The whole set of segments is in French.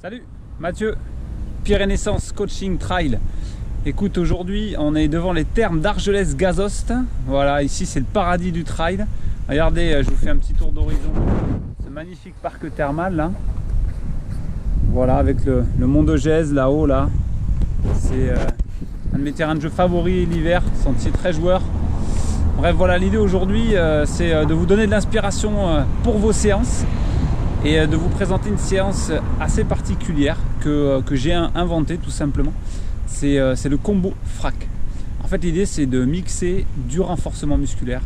Salut, Mathieu, Pyrénées Coaching Trail. Écoute, aujourd'hui on est devant les thermes d'Argelès-Gazost. Voilà, ici c'est le paradis du trail. Regardez, je vous fais un petit tour d'horizon. Ce magnifique parc thermal là. Voilà, avec le mont de Gèze là-haut là. C'est un de mes terrains de jeu favoris l'hiver, sentier très joueur. Bref, voilà, l'idée aujourd'hui c'est de vous donner de l'inspiration pour vos séances et de vous présenter une séance assez particulière que j'ai inventée tout simplement. C'est le combo frac. En fait, l'idée c'est de mixer du renforcement musculaire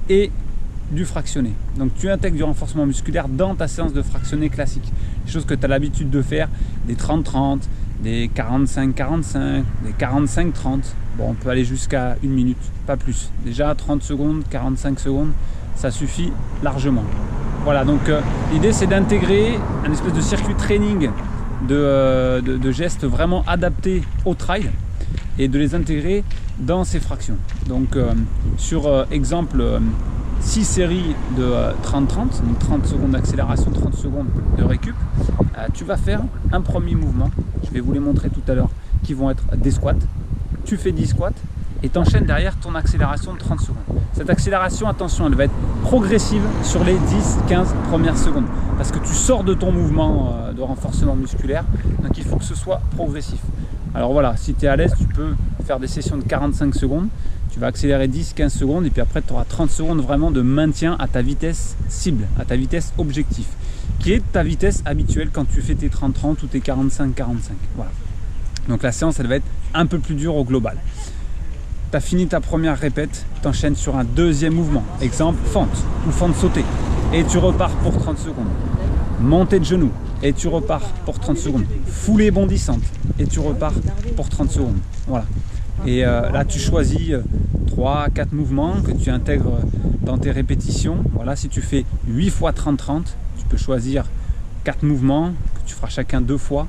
et du fractionné. Donc tu intègres du renforcement musculaire dans ta séance de fractionné classique. Des choses que tu as l'habitude de faire, des 30-30, des 45-45, des 45-30. Bon, on peut aller jusqu'à 1 minute, pas plus. Déjà 30 secondes, 45 secondes, ça suffit largement. Voilà, donc l'idée c'est d'intégrer un espèce de circuit training de gestes vraiment adaptés au trail et de les intégrer dans ces fractions. Donc sur exemple 6 séries de 30-30, donc 30 secondes d'accélération, 30 secondes de récup, tu vas faire un premier mouvement, je vais vous les montrer tout à l'heure, qui vont être des squats. Tu fais 10 squats et t'enchaînes derrière ton accélération de 30 secondes. Cette accélération, attention, elle va être progressive sur les 10-15 premières secondes parce que tu sors de ton mouvement de renforcement musculaire, donc il faut que ce soit progressif. Alors voilà, si tu es à l'aise, tu peux faire des sessions de 45 secondes, tu vas accélérer 10-15 secondes et puis après tu auras 30 secondes vraiment de maintien à ta vitesse cible, à ta vitesse objectif, qui est ta vitesse habituelle quand tu fais tes 30-30 ou tes 45-45. Voilà. Donc la séance, elle va être un peu plus dure au global. Tu as fini ta première répète, tu enchaînes sur un deuxième mouvement. Exemple, fente ou fente sautée. Et tu repars pour 30 secondes. Montée de genoux. Et tu repars pour 30 secondes. Foulée bondissante. Et tu repars pour 30 secondes. Voilà. Et là, tu choisis 3-4 mouvements que tu intègres dans tes répétitions. Voilà, si tu fais 8 fois 30-30, tu peux choisir 4 mouvements que tu feras chacun 2 fois.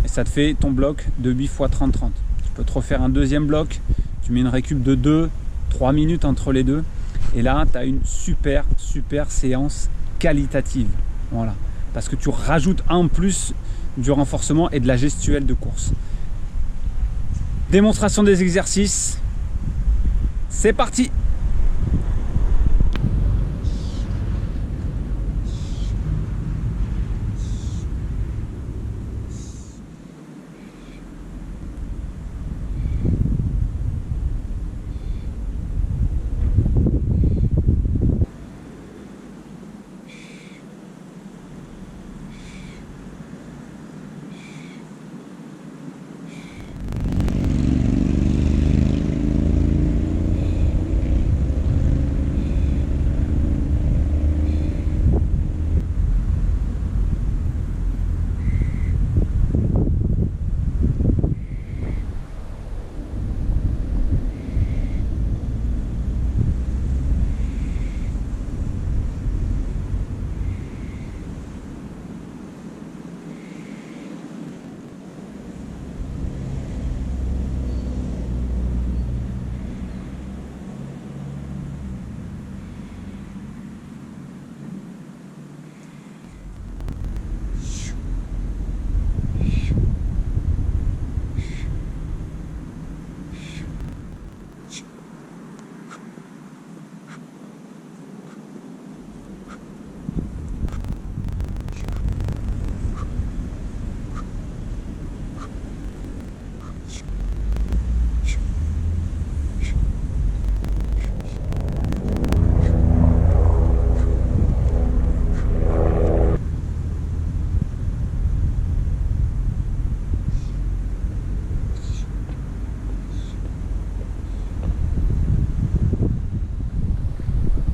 Et ça te fait ton bloc de 8 fois 30-30. Tu peux te refaire un deuxième bloc. Tu mets une récup de 2-3 minutes entre les deux. Et là, tu as une super séance qualitative. Voilà. Parce que tu rajoutes en plus du renforcement et de la gestuelle de course. Démonstration des exercices. C'est parti!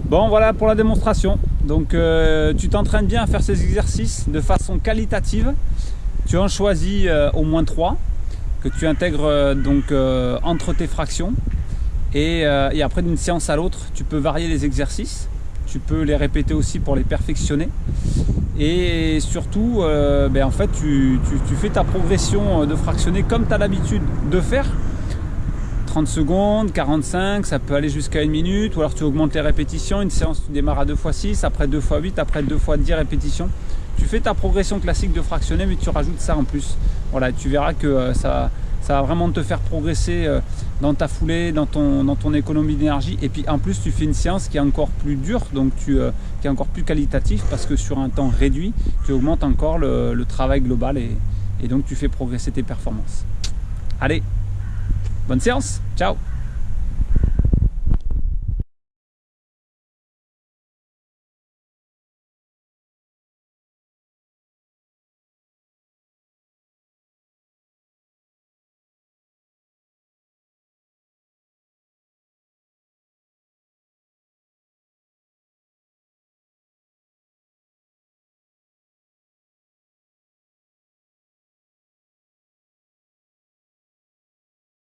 Bon, voilà pour la démonstration. Donc tu t'entraînes bien à faire ces exercices de façon qualitative. Tu en choisis au moins 3 que tu intègres entre tes fractions. Et après, d'une séance à l'autre, tu peux varier les exercices. Tu peux les répéter aussi pour les perfectionner. Et surtout, en fait, tu fais ta progression de fractionné comme tu as l'habitude de faire. 30 secondes, 45, ça peut aller jusqu'à 1 minute, ou alors tu augmentes les répétitions. Une séance, tu démarres à 2 x 6, après 2 x 8, après 2 x 10 répétitions. tu fais ta progression classique de fractionné, mais tu rajoutes ça en plus. Voilà, tu verras que ça va vraiment te faire progresser dans ta foulée, dans ton économie d'énergie. Et puis en plus, tu fais une séance qui est encore plus dure, donc qui est encore plus qualitatif, parce que sur un temps réduit, tu augmentes encore le travail global et donc tu fais progresser tes performances. Allez, bonne séance, ciao!